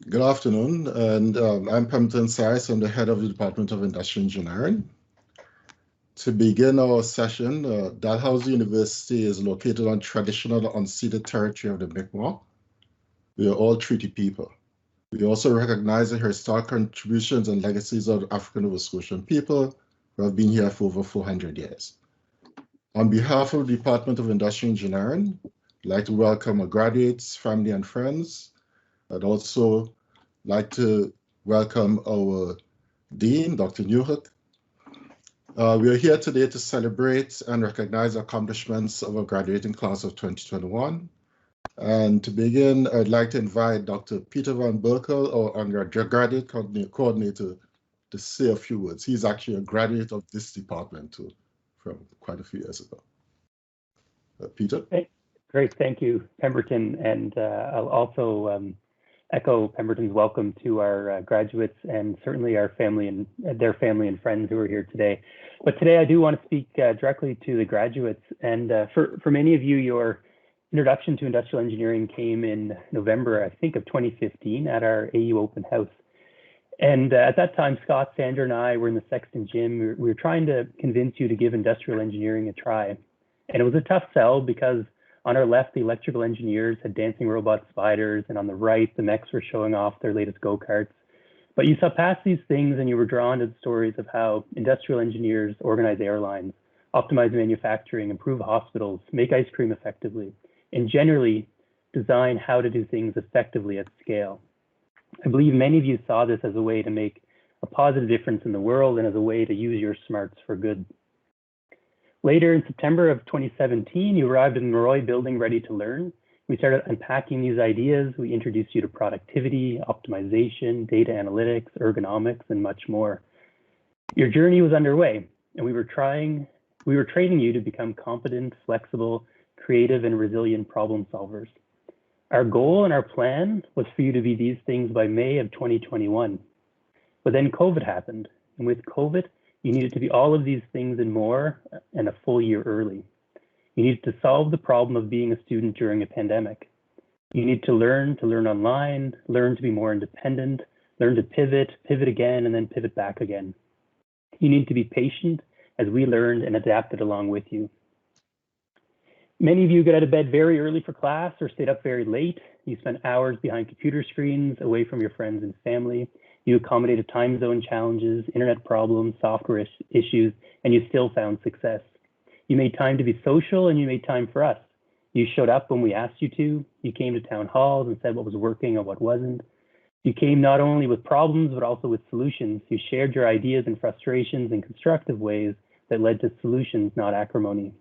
Good afternoon, and I'm Pemberton Sais. I'm the head of the Department of Industrial Engineering. To begin our session, Dalhousie University is located on traditional unceded territory of the Mi'kmaq. We are all treaty people. We also recognize the historic contributions and legacies of the African Nova Scotian people who have been here for over 400 years. On behalf of the Department of Industrial Engineering, I'd like to welcome our graduates, family, and friends. I'd also like to welcome our Dean, Dr. Newhook. We are here today to celebrate and recognize the accomplishments of our graduating class of 2021. And to begin, I'd like to invite Dr. Peter Van Berkel, our undergraduate coordinator, to say a few words. He's actually a graduate of this department too, from quite a few years ago. Peter? Great, thank you, Pemberton. And I'll also echo Pemberton's welcome to our graduates and certainly our family and their family and friends who are here today. But today I do want to speak directly to the graduates. And for many of you, your introduction to industrial engineering came in November, I think, of 2015 at our AU Open House. And at that time, Scott, Sandra, and I were in the Sexton gym. We were trying to convince you to give industrial engineering a try. And it was a tough sell because on our left, the electrical engineers had dancing robot spiders, and on the right, the mechs were showing off their latest go-karts. But you saw past these things and you were drawn to the stories of how industrial engineers organize airlines, optimize manufacturing, improve hospitals, make ice cream effectively, and generally design how to do things effectively at scale. I believe many of you saw this as a way to make a positive difference in the world and as a way to use your smarts for good. Later in September of 2017, you arrived in the Roy building ready to learn. We started unpacking these ideas. We introduced you to productivity, optimization, data analytics, ergonomics, and much more. Your journey was underway, and we were training you to become competent, flexible, creative, and resilient problem solvers. Our goal and our plan was for you to be these things by May of 2021. But then COVID happened, and with COVID, you needed to be all of these things and more, and a full year early. You needed to solve the problem of being a student during a pandemic. You need to learn online, learn to be more independent, learn to pivot again, and then pivot back again. You need to be patient as we learned and adapted along with you. Many of you got out of bed very early for class or stayed up very late. You spent hours behind computer screens, away from your friends and family. You accommodated time zone challenges, internet problems, software issues, and you still found success. You made time to be social and you made time for us. You showed up when we asked you to. You came to town halls and said what was working and what wasn't. You came not only with problems, but also with solutions. You shared your ideas and frustrations in constructive ways that led to solutions, not acrimony.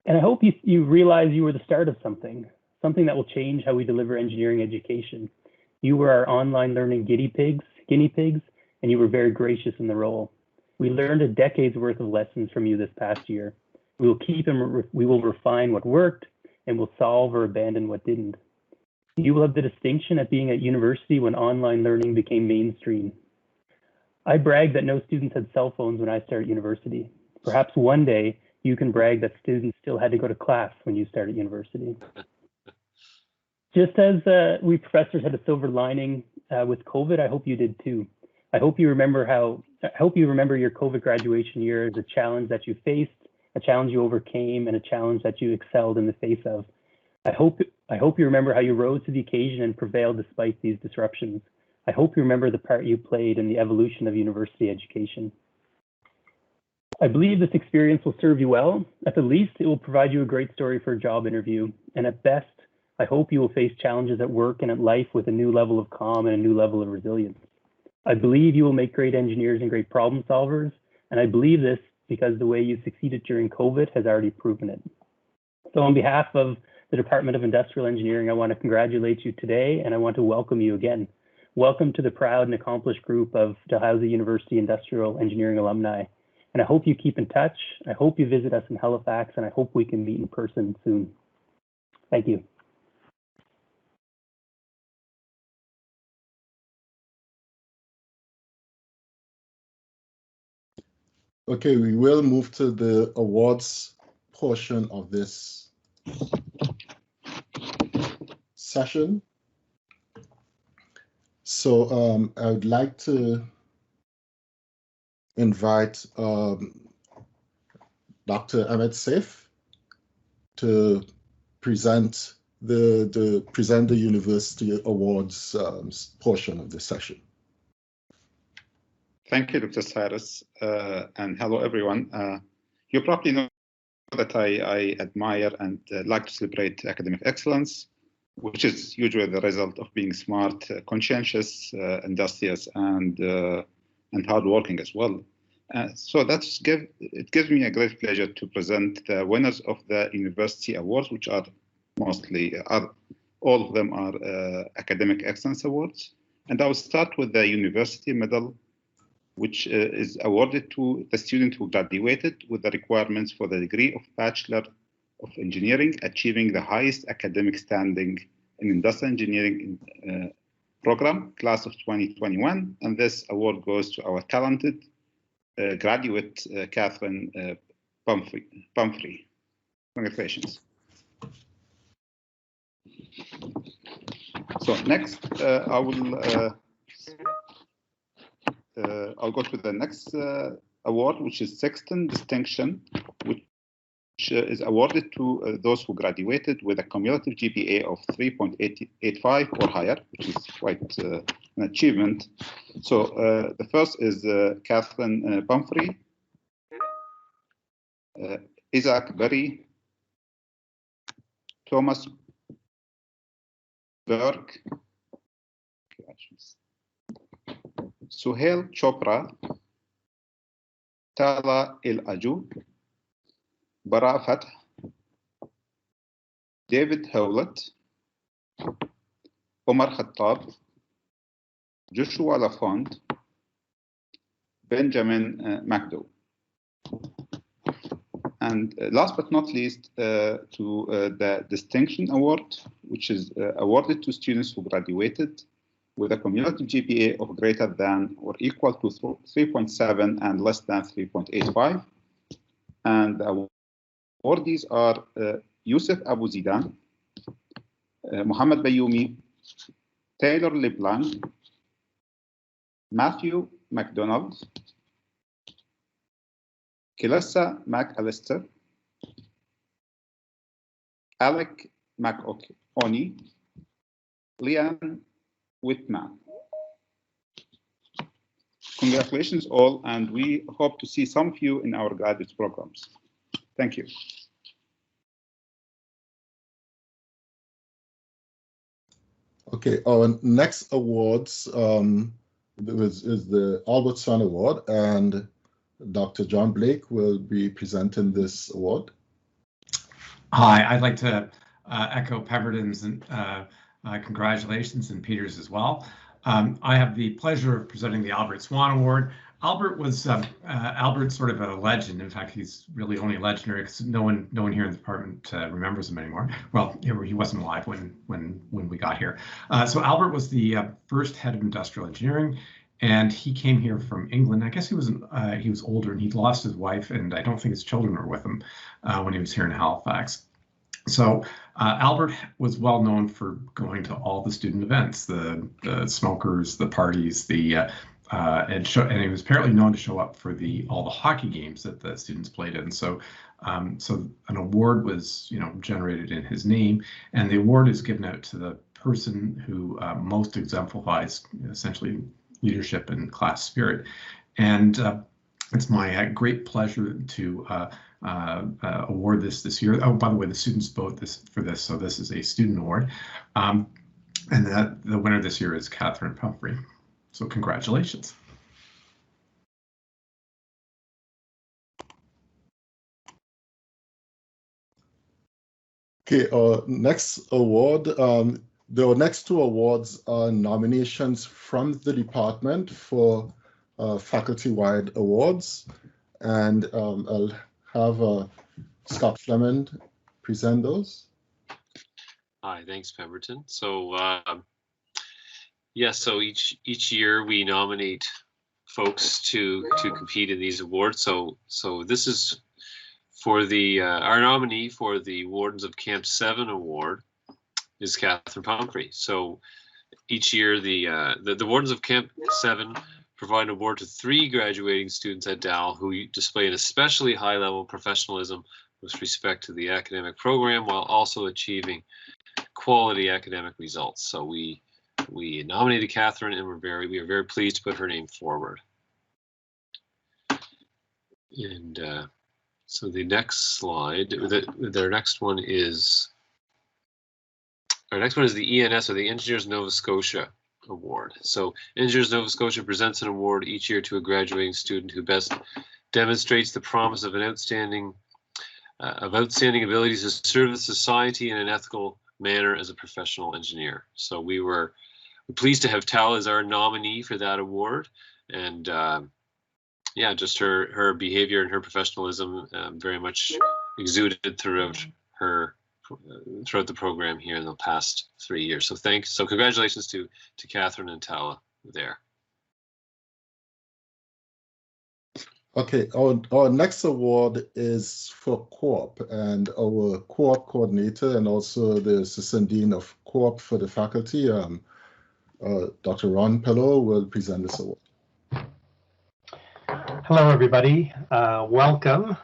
And I hope you realize you were the start of something that will change how we deliver engineering education. You were our online learning guinea pigs, and you were very gracious in the role. We learned a decade's worth of lessons from you this past year. We will keep and we will refine what worked, and we'll solve or abandon what didn't. You will have the distinction at being at university when online learning became mainstream. I brag that no students had cell phones when I started university. Perhaps one day you can brag that students still had to go to class when you started university. Just as we professors had a silver lining with COVID, I hope you did too. I hope you remember your COVID graduation year as a challenge that you faced, a challenge you overcame, and a challenge that you excelled in the face of. I hope you remember how you rose to the occasion and prevailed despite these disruptions. I hope you remember the part you played in the evolution of university education. I believe this experience will serve you well. At the least, it will provide you a great story for a job interview. And at best, I hope you will face challenges at work and at life with a new level of calm and a new level of resilience. I believe you will make great engineers and great problem solvers. And I believe this because the way you succeeded during COVID has already proven it. So on behalf of the Department of Industrial Engineering, I want to congratulate you today, and I want to welcome you again. Welcome to the proud and accomplished group of Dalhousie University Industrial Engineering alumni. And I hope you keep in touch. I hope you visit us in Halifax, and I hope we can meet in person soon. Thank you. Okay, we will move to the awards portion of this session. So I would like to invite Dr. Ahmed Saif to present the University Awards portion of the session. Thank you, Dr. Cyrus, and hello, everyone. You probably know that I admire and like to celebrate academic excellence, which is usually the result of being smart, conscientious, industrious, and hardworking as well. So it gives me a great pleasure to present the winners of the University Awards, which are all of them are academic excellence awards. And I will start with the University Medal, which is awarded to the student who graduated with the requirements for the degree of Bachelor of Engineering, achieving the highest academic standing in industrial engineering program, class of 2021. And this award goes to our talented graduate, Catherine Pumphrey. Congratulations. So next, I'll go to the next award, which is Sexton Distinction, which is awarded to those who graduated with a cumulative GPA of 3.85 or higher, which is quite an achievement. So the first is Catherine Pumphrey, Isaac Berry, Thomas Burke, Suhail Chopra, Tala El Aju, Bara Fath, David Howlett, Omar Khattab, Joshua Lafond, Benjamin McDowell. And last but not least, to the Distinction Award, which is awarded to students who graduated with a cumulative GPA of greater than or equal to 3.7 and less than 3.85. And the awardees are Yusuf Abu Zidan, Mohammed Bayoumi, Taylor LeBlanc, Matthew McDonald, Kilessa McAllister, Alec McOney, Leanne Whitman. Congratulations all, and we hope to see some of you in our graduate programs. Thank you. Okay, our next awards is the Albert Swan Award, and Dr. John Blake will be presenting this award. Hi, I'd like to echo Pemberton's congratulations and Peter's as well. I have the pleasure of presenting the Albert Swan Award. Albert was Albert's sort of a legend. In fact, he's really only legendary because no one here in the department remembers him anymore. Well, he wasn't alive when we got here. So Albert was the first head of industrial engineering, and he came here from England. I guess he was older and he'd lost his wife, and I don't think his children were with him when he was here in Halifax. So Albert was well known for going to all the student events, the smokers, the parties, and he was apparently known to show up for all the hockey games that the students played in. So so an award was generated in his name, and the award is given out to the person who most exemplifies essentially leadership and class spirit. And it's my great pleasure to award this year. Oh, by the way, the students vote for this, so this is a student award. And the winner this year is Catherine Pumphrey. So congratulations. Okay, next award. The next two awards are nominations from the department for faculty-wide awards, and I'll have Scott Fleming present those. Hi, thanks, Pemberton. So so each year we nominate folks to compete in these awards. So this is for the our nominee for the Wardens of Camp 7 award is Catherine Pumphrey. So each year, the wardens of Camp 7 provide an award to 3 graduating students at Dal who display an especially high level of professionalism with respect to the academic program while also achieving quality academic results. So we nominated Catherine, and we are very pleased to put her name forward. And so the next slide, our next one is the ENS, or the Engineers Nova Scotia Award. So Engineers Nova Scotia presents an award each year to a graduating student who best demonstrates the promise of outstanding abilities to serve the society in an ethical manner as a professional engineer. So we're pleased to have Tal as our nominee for that award, and yeah, just her behavior and her professionalism very much exuded throughout the program here in the past 3 years. So congratulations to Catherine and Tala there. Okay, our next award is for Co-op, and our Co-op coordinator and also the Assistant Dean of Co-op for the faculty, Dr. Ron Pello, will present this award. Hello, everybody. Welcome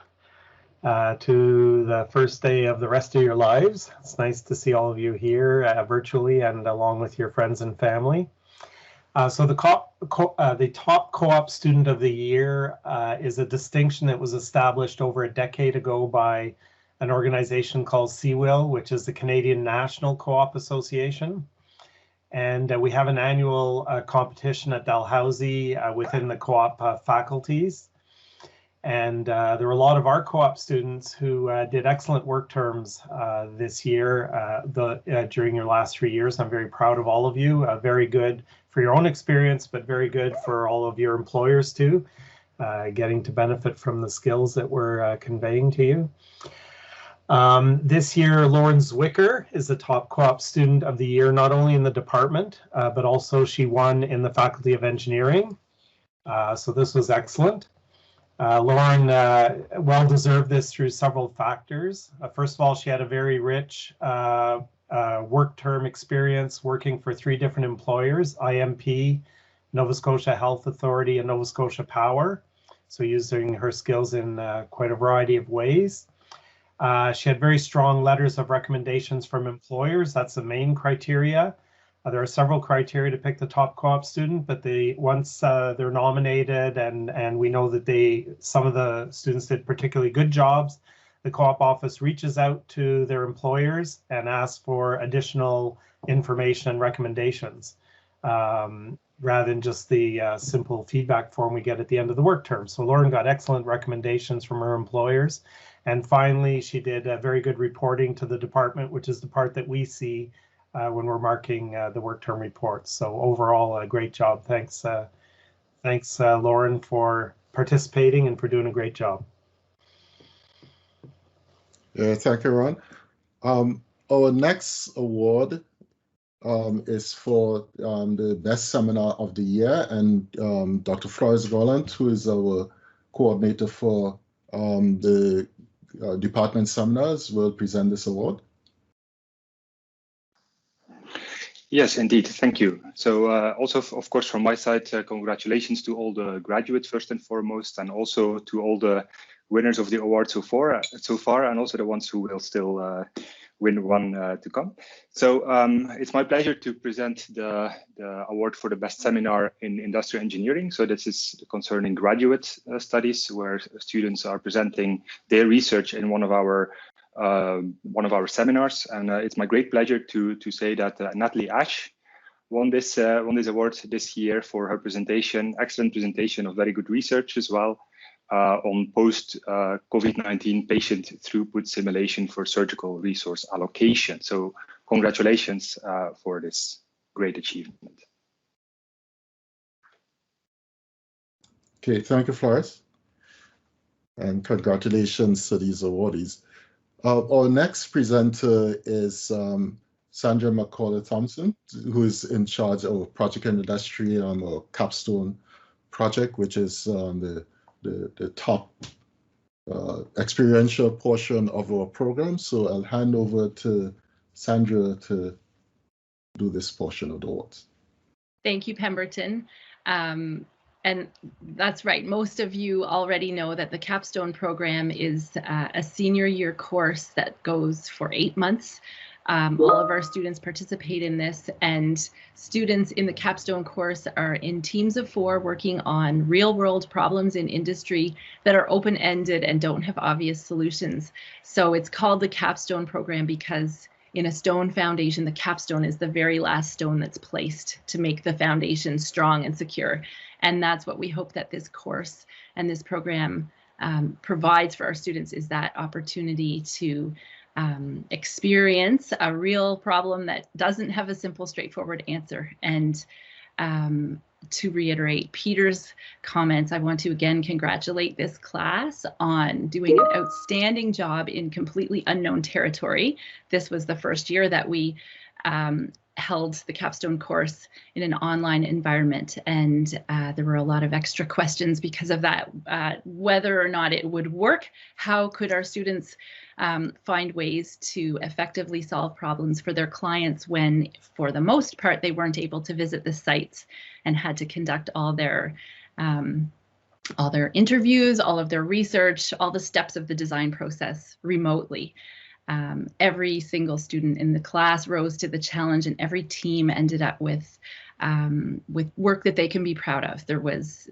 to the first day of the rest of your lives. It's nice to see all of you here virtually and along with your friends and family. So the top co-op student of the year is a distinction that was established over a decade ago by an organization called CWIL, which is the Canadian National Co-op Association. And we have an annual competition at Dalhousie within the co-op faculties. And there were a lot of our co-op students who did excellent work terms this year during your last 3 years. I'm very proud of all of you. Very good for your own experience, but very good for all of your employers too, getting to benefit from the skills that we're conveying to you. This year, Lauren Zwicker is the top co-op student of the year, not only in the department, but also she won in the Faculty of Engineering. So this was excellent. Lauren well deserved this through several factors. First of all, she had a very rich work term experience working for 3 different employers: IMP, Nova Scotia Health Authority, and Nova Scotia Power. So using her skills in quite a variety of ways. She had very strong letters of recommendations from employers. That's the main criteria. There are several criteria to pick the top co-op student, but once they're nominated and we know that some of the students did particularly good jobs, the co-op office reaches out to their employers and asks for additional information and recommendations, rather than just the simple feedback form we get at the end of the work term. So Lauren got excellent recommendations from her employers. And finally, she did very good reporting to the department, which is the part that we see when we're marking the work term reports. So overall, a great job. Thanks, Lauren, for participating and for doing a great job. Thank you, Ron. Our next award is for the best seminar of the year, and Dr. Flores Goland, who is our coordinator for the department seminars, will present this award. Yes, indeed. Thank you. So also, of course, from my side, congratulations to all the graduates first and foremost, and also to all the winners of the award so far, and also the ones who will still win one to come. So it's my pleasure to present the award for the best seminar in industrial engineering. So this is concerning graduate studies, where students are presenting their research in one of our seminars, and it's my great pleasure to say that Natalie Ash won this award this year for her presentation, excellent presentation of very good research as well on post COVID-19 patient throughput simulation for surgical resource allocation. So congratulations for this great achievement. Okay, thank you, Flores, and congratulations to these awardees. Our next presenter is Sandra McCauley-Thompson, who is in charge of Project and Industry or Capstone project, which is the top experiential portion of our program. So I'll hand over to Sandra to do this portion of the awards. Thank you, Pemberton. And that's right. Most of you already know that the Capstone program is a senior year course that goes for 8 months. All of our students participate in this, and students in the Capstone course are in teams of 4 working on real-world problems in industry that are open-ended and don't have obvious solutions. So it's called the Capstone program because in a stone foundation, the capstone is the very last stone that's placed to make the foundation strong and secure. And that's what we hope that this course and this program provides for our students, is that opportunity to experience a real problem that doesn't have a simple, straightforward answer. And to reiterate Peter's comments, I want to again congratulate this class on doing an outstanding job in completely unknown territory. This was the first year that we held the Capstone course in an online environment, and there were a lot of extra questions because of that, whether or not it would work. How could our students find ways to effectively solve problems for their clients when, for the most part, they weren't able to visit the sites and had to conduct all their interviews, all of their research, all the steps of the design process remotely. Every single student in the class rose to the challenge, and every team ended up with work that they can be proud of. There was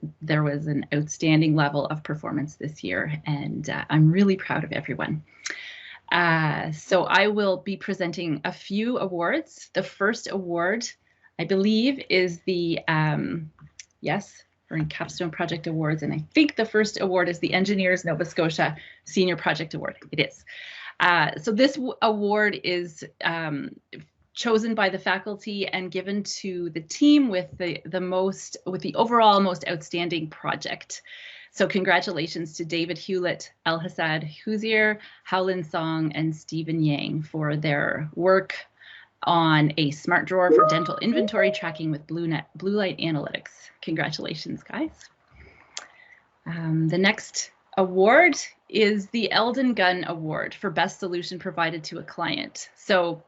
an outstanding level of performance this year, and I'm really proud of everyone. So I will be presenting a few awards. The first award, I believe, is the yes, we're in Capstone Project Awards, and I think the first award is the Engineers Nova Scotia Senior Project Award. It is. So this award is chosen by the faculty and given to the team with the overall most outstanding project. So congratulations to David Hewlett, Elhassad Huzier, Howlin Song, and Stephen Yang for their work on a smart drawer for dental inventory tracking with blue light analytics. Congratulations, guys. The next award is the Eldon Gunn Award for Best Solution Provided to a Client. So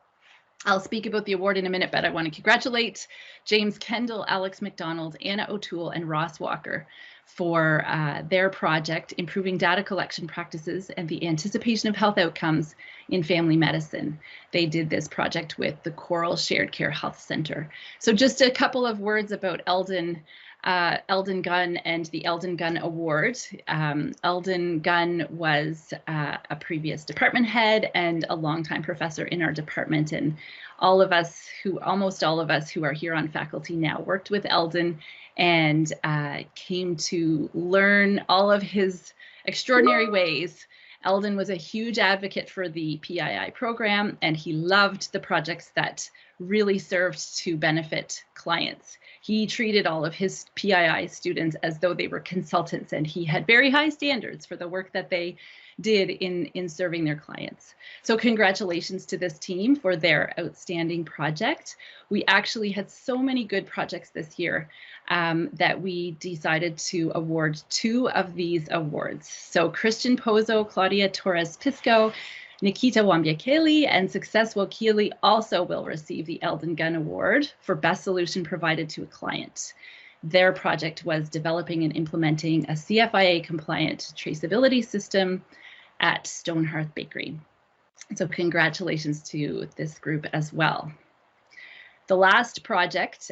I'll speak about the award in a minute, but I want to congratulate James Kendall, Alex McDonald, Anna O'Toole, and Ross Walker for their project, Improving Data Collection Practices and the Anticipation of Health Outcomes in Family Medicine. They did this project with the Coral Shared Care Health Center. So just a couple of words about Eldon Gunn and the Eldon Gunn Award. Eldon Gunn was a previous department head and a longtime professor in our department, and almost all of us who are here on faculty now worked with Eldon and came to learn all of his extraordinary ways. Eldon was a huge advocate for the PII program, and he loved the projects that really served to benefit clients. He treated all of his PII students as though they were consultants, and he had very high standards for the work that they did in serving their clients. So congratulations to this team for their outstanding project. We actually had so many good projects this year that we decided to award 2 of these awards. So Christian Pozo, Claudia Torres Pisco, Nikita Wambiakeli, and Success Wakili also will receive the Eldon Gunn Award for Best Solution Provided to a Client. Their project was developing and implementing a CFIA-compliant traceability system at Stonehearth Bakery. So congratulations to this group as well. The last project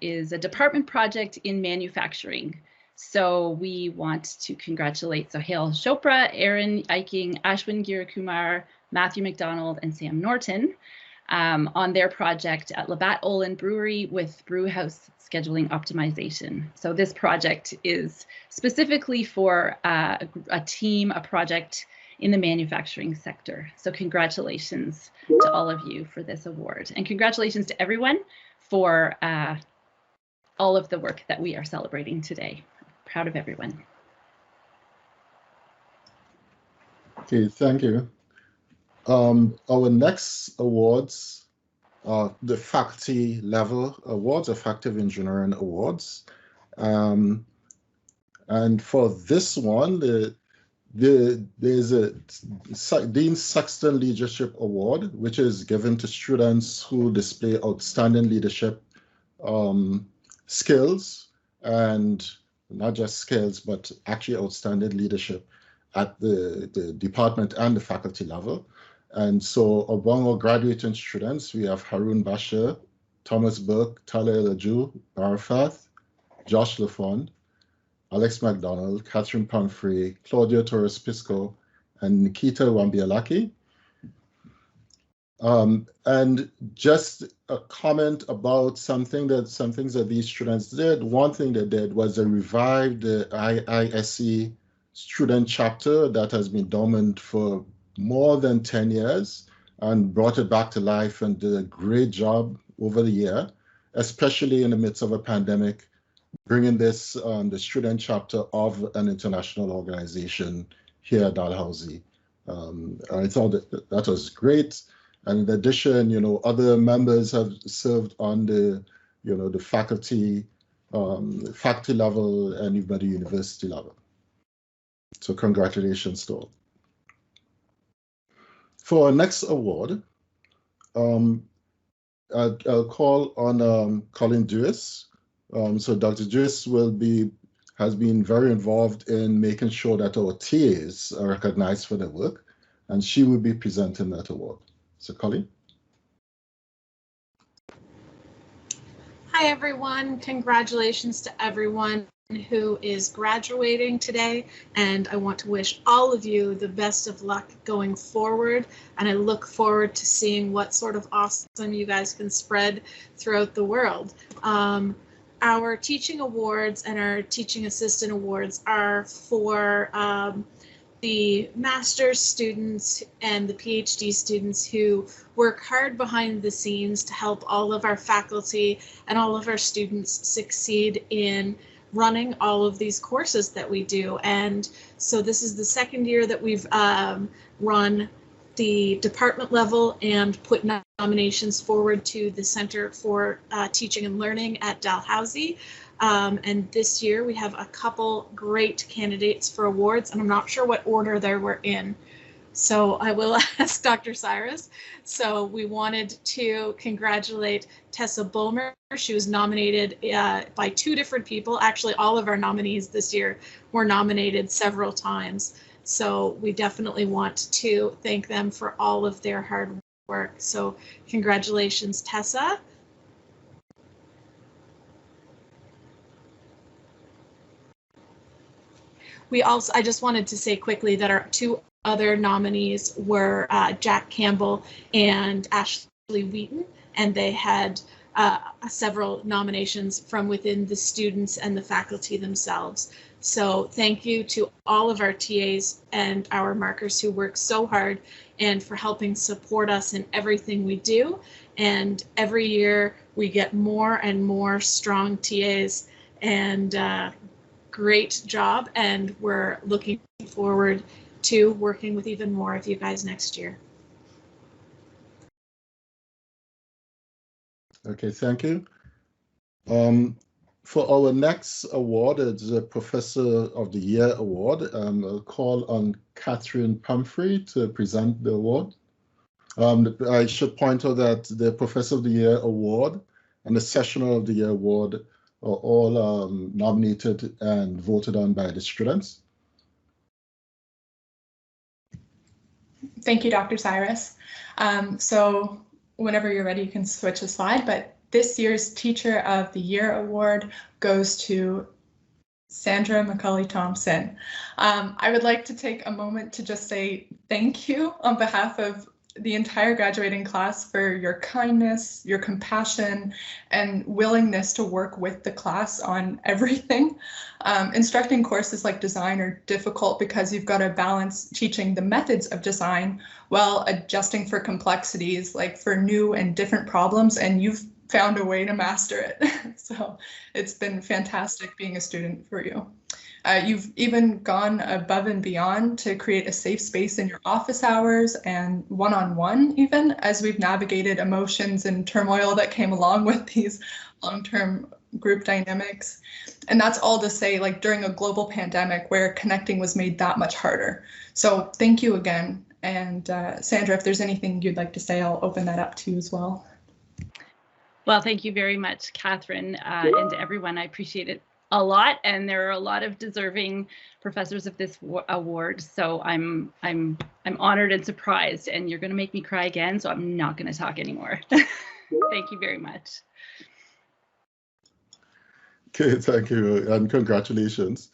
is a department project in manufacturing. So we want to congratulate Sohail Chopra, Aaron Eiking, Ashwin Girakumar, Matthew McDonald, and Sam Norton on their project at Labatt Olin Brewery with brewhouse scheduling optimization. So this project is specifically for a project in the manufacturing sector. So congratulations to all of you for this award, and congratulations to everyone for all of the work that we are celebrating today. Proud of everyone. Okay, thank you. Our next awards are the faculty level awards, Effective Engineering Awards. And for this one, there's a Dean Sexton Leadership Award, which is given to students who display outstanding leadership skills, and not just skills, but actually outstanding leadership at the department and the faculty level. And so among our graduating students, we have Harun Bashir, Thomas Burke, Tala Elaju, Barafath, Josh Lafond, Alex McDonald, Catherine Pumphrey, Claudia Torres Pisco, and Nikita Wambialaki. And just a comment about some things that these students did. One thing they did was they revived the IISE student chapter that has been dormant for more than 10 years and brought it back to life and did a great job over the year, especially in the midst of a pandemic, bringing this, the student chapter of an international organization here at Dalhousie. I thought that was great. And in addition, other members have served on the, the faculty level and even at the university level. So congratulations to all. For our next award, I'll call on Colin Dewis. So Dr. Dewis has been very involved in making sure that our TAs are recognized for their work, and she will be presenting that award. So Colin. Hi everyone, congratulations to everyone who is graduating today, and I want to wish all of you the best of luck going forward, and I look forward to seeing what sort of awesome you guys can spread throughout the world. Our teaching awards and our teaching assistant awards are for the master's students and the PhD students who work hard behind the scenes to help all of our faculty and all of our students succeed in running all of these courses that we do. And so this is the second year that we've run the department level and put nominations forward to the Center for Teaching and Learning at Dalhousie. And this year we have a couple great candidates for awards, and I'm not sure what order they were in. So I will ask Dr. Cyrus. So we wanted to congratulate Tessa Bulmer. She was nominated by 2 different people. Actually, all of our nominees this year were nominated several times. So we definitely want to thank them for all of their hard work. So congratulations, Tessa. I just wanted to say quickly that our 2 other nominees were Jack Campbell and Ashley Wheaton, and they had several nominations from within the students and the faculty themselves. So thank you to all of our TAs and our markers who work so hard and for helping support us in everything we do. And every year we get more and more strong TAs, and great job. And we're looking forward to working with even more of you guys next year. Okay, thank you. For our next award, it's the Professor of the Year award. I'll call on Catherine Pumphrey to present the award. I should point out that the Professor of the Year award and the Sessional of the Year award are all nominated and voted on by the students. Thank you, Dr. Cyrus. So whenever you're ready, you can switch the slide, but this year's Teacher of the Year award goes to Sandra McCulley-Thompson. I would like to take a moment to just say thank you on behalf of the entire graduating class for your kindness, your compassion, and willingness to work with the class on everything. Instructing courses like design are difficult because you've got to balance teaching the methods of design while adjusting for complexities, like for new and different problems, and you've found a way to master it. So it's been fantastic being a student for you. You've even gone above and beyond to create a safe space in your office hours and one-on-one even, as we've navigated emotions and turmoil that came along with these long-term group dynamics. And that's all to say, like, during a global pandemic where connecting was made that much harder. So thank you again. And Sandra, if there's anything you'd like to say, I'll open that up to you as well. Well, thank you very much, Catherine, and everyone. I appreciate it a lot, and there are a lot of deserving professors of this award. So I'm honored and surprised, and you're going to make me cry again. So I'm not going to talk anymore. Thank you very much. Okay, thank you, and congratulations.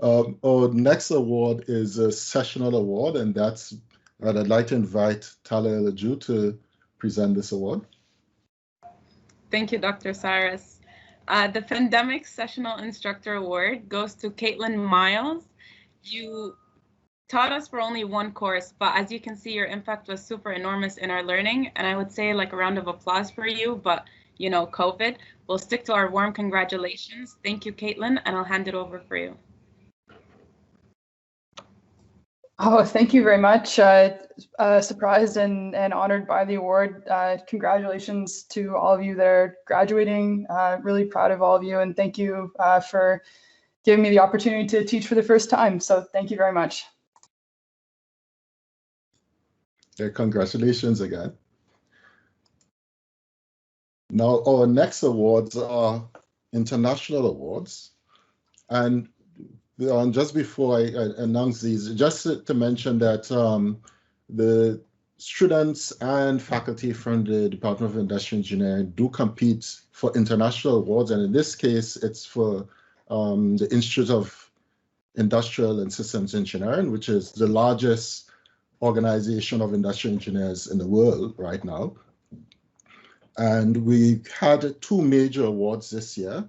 Our next award is a sessional award, and I'd like to invite Tala Elaju to present this award. Thank you, Dr. Cyrus. The Pandemic Sessional Instructor Award goes to Caitlin Miles. You taught us for only one course, but as you can see, your impact was super enormous in our learning. And I would say like a round of applause for you, but you know, COVID. We'll stick to our warm congratulations. Thank you, Caitlin, and I'll hand it over for you. Oh, thank you very much. Surprised and honored by the award. Congratulations to all of you that are graduating. Really proud of all of you, and thank you for giving me the opportunity to teach for the first time. So thank you very much. Okay, congratulations again. Now, our next awards are international awards. And just before I announce these, just to mention that the students and faculty from the Department of Industrial Engineering do compete for international awards. And in this case, it's for the Institute of Industrial and Systems Engineering, which is the largest organization of industrial engineers in the world right now. And we had two major awards this year.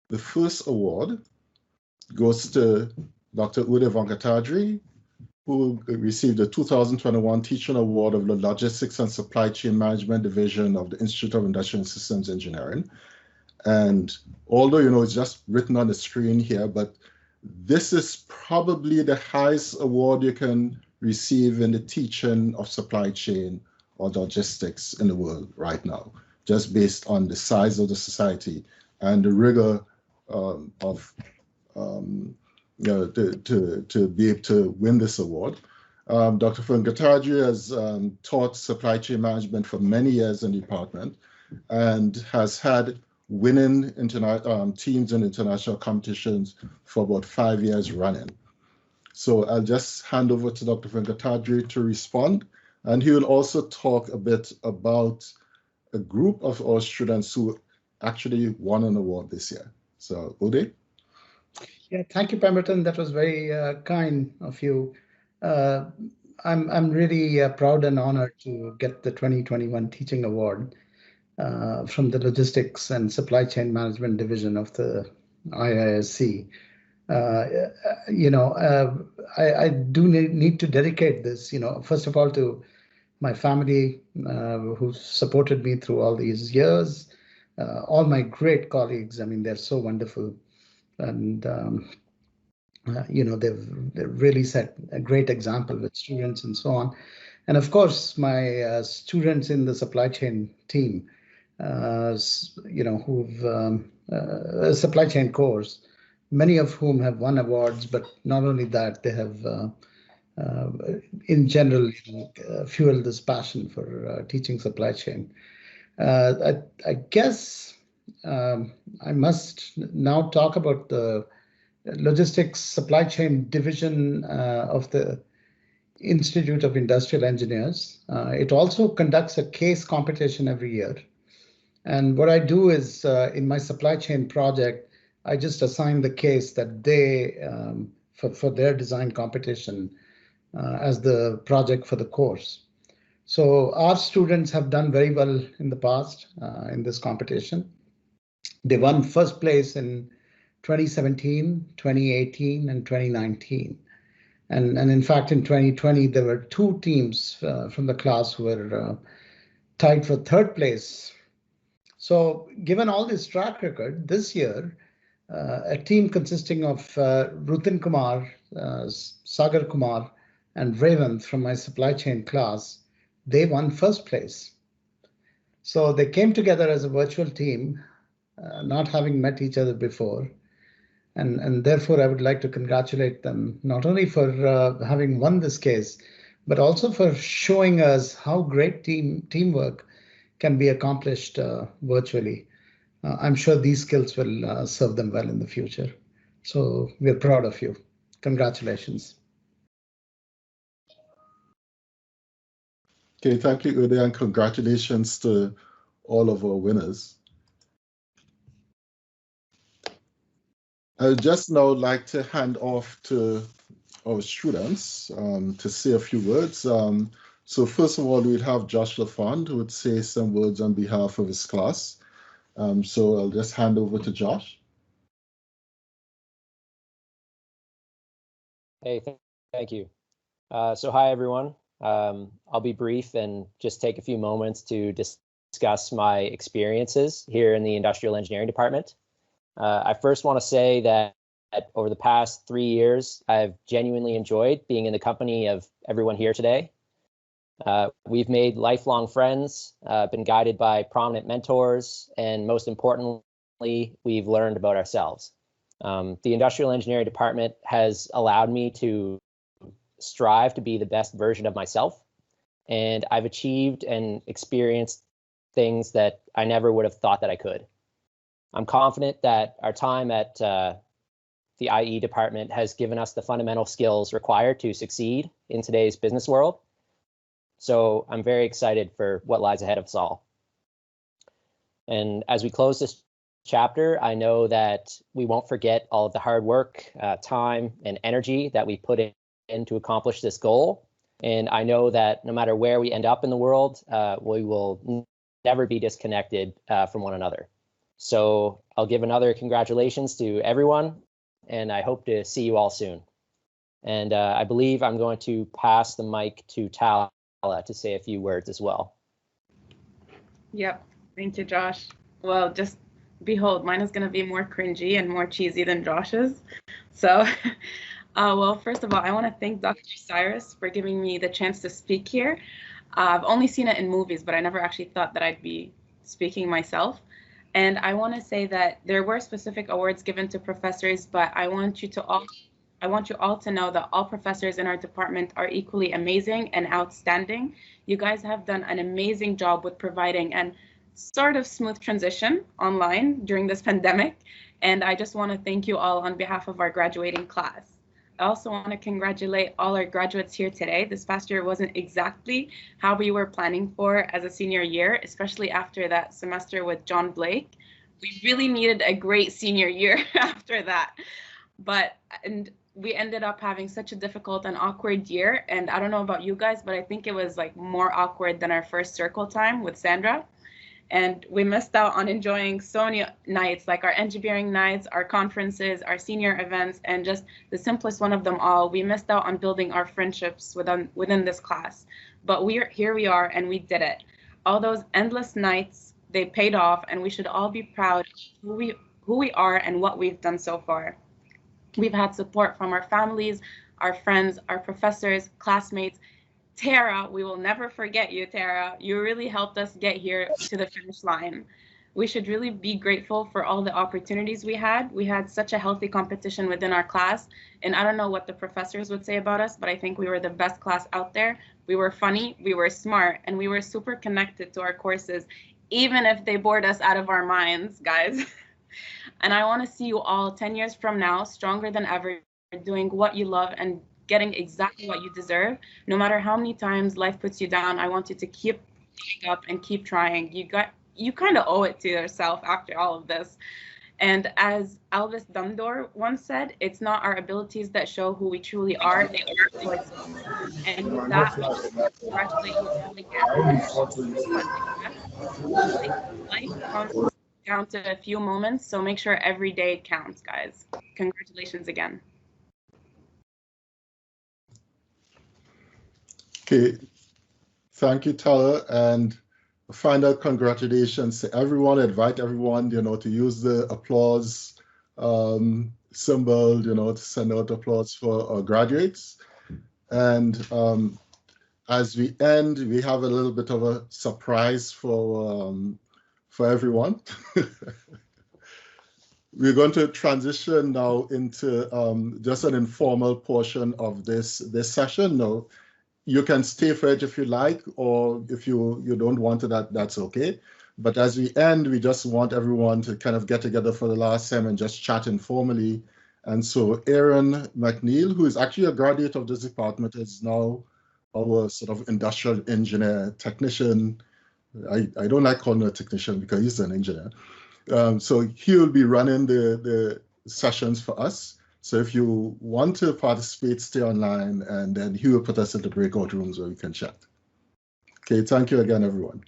The first award goes to Dr. Uday Venkatadri, who received the 2021 Teaching Award of the Logistics and Supply Chain Management Division of the Institute of Industrial and Systems Engineering. And although, you know, it's just written on the screen here, but this is probably the highest award you can receive in the teaching of supply chain or logistics in the world right now, just based on the size of the society and the rigor to be able to win this award. Dr. Venkatadri has taught supply chain management for many years in the department and has had winning teams in international competitions for about 5 years running. So I'll just hand over to Dr. Venkatadri to respond, and he will also talk a bit about a group of our students who actually won an award this year. So Uday? Yeah, thank you, Pemberton. That was very kind of you. I'm really proud and honored to get the 2021 Teaching Award from the Logistics and Supply Chain Management Division of the IISc. I do need to dedicate this, first of all, to my family who supported me through all these years, all my great colleagues. I mean, they're so wonderful. And, they've really set a great example with students and so on. And of course, my students in the supply chain team, who've supply chain course, many of whom have won awards, but not only that, they have, in general, fueled this passion for teaching supply chain. I guess I must now talk about the Logistics Supply Chain Division of the Institute of Industrial Engineers. It also conducts a case competition every year. And what I do is in my supply chain project, I just assign the case that they, for their design competition as the project for the course. So our students have done very well in the past in this competition. They won first place in 2017, 2018, and 2019. And in fact, in 2020, there were two teams from the class who were tied for third place. So given all this track record, this year, a team consisting of Rutin Kumar, Sagar Kumar, and Revant from my supply chain class, they won first place. So they came together as a virtual team not having met each other before. And therefore, I would like to congratulate them, not only for having won this case, but also for showing us how great teamwork can be accomplished virtually. I'm sure these skills will serve them well in the future. So we're proud of you. Congratulations. Okay, thank you, Uday, and congratulations to all of our winners. I would just now like to hand off to our students to say a few words. So first of all, we'd have Josh LaFond, who would say some words on behalf of his class. So I'll just hand over to Josh. Hey, thank you. So hi, everyone. I'll be brief and just take a few moments to discuss my experiences here in the Industrial Engineering Department. I first want to say that over the past 3 years, I've genuinely enjoyed being in the company of everyone here today. We've made lifelong friends, been guided by prominent mentors, and most importantly, we've learned about ourselves. The Industrial Engineering Department has allowed me to strive to be the best version of myself, and I've achieved and experienced things that I never would have thought that I could. I'm confident that our time at the IE department has given us the fundamental skills required to succeed in today's business world. So I'm very excited for what lies ahead of us all. And as we close this chapter, I know that we won't forget all of the hard work, time, and energy that we put in to accomplish this goal. And I know that no matter where we end up in the world, we will never be disconnected from one another. So I'll give another congratulations to everyone, and I hope to see you all soon. And I believe I'm going to pass the mic to Tala to say a few words as well. Yep, thank you, Josh. Well, just behold, mine is going to be more cringy and more cheesy than Josh's. So, well, first of all, I want to thank Dr. Cyrus for giving me the chance to speak here. I've only seen it in movies, but I never actually thought that I'd be speaking myself. And I want to say that there were specific awards given to professors, but I want you all to know that all professors in our department are equally amazing and outstanding. You guys have done an amazing job with providing an sort of smooth transition online during this pandemic. And I just want to thank you all on behalf of our graduating class. I also want to congratulate all our graduates here today. This past year wasn't exactly how we were planning for as a senior year, especially after that semester with John Blake. We really needed a great senior year after that. And we ended up having such a difficult and awkward year. And I don't know about you guys, but I think it was like more awkward than our first circle time with Sandra. And we missed out on enjoying so many nights, like our engineering nights, our conferences, our senior events, and just the simplest one of them all. We missed out on building our friendships within this class. But here we are, and we did it. All those endless nights, they paid off, and we should all be proud of who we are and what we've done so far. We've had support from our families, our friends, our professors, classmates. Tara, we will never forget you, Tara. You really helped us get here to the finish line. We should really be grateful for all the opportunities we had. We had such a healthy competition within our class. And I don't know what the professors would say about us, but I think we were the best class out there. We were funny, we were smart, and we were super connected to our courses, even if they bored us out of our minds, guys. And I want to see you all 10 years from now, stronger than ever, doing what you love and getting exactly what you deserve. No matter how many times life puts you down, I want you to keep getting up and keep trying. You kind of owe it to yourself after all of this. And as Elvis Dumbledore once said, it's not our abilities that show who we truly are, they are our choices. And with that, congratulate you. Life comes down to a few moments, so make sure every day counts, guys. Congratulations again. Okay, thank you, Tala, and a final congratulations to everyone. I invite everyone, to use the applause symbol, to send out applause for our graduates. And as we end, we have a little bit of a surprise for everyone. We're going to transition now into just an informal portion of this session. Now, you can stay for it if you like, or if you don't want to, that's okay. But as we end, we just want everyone to kind of get together for the last time and just chat informally. And so Aaron McNeil, who is actually a graduate of this department, is now our sort of industrial engineer technician. I don't like calling him a technician because he's an engineer. So he will be running the sessions for us. So if you want to participate, stay online, and then he will put us into breakout rooms where we can chat. Okay, thank you again, everyone.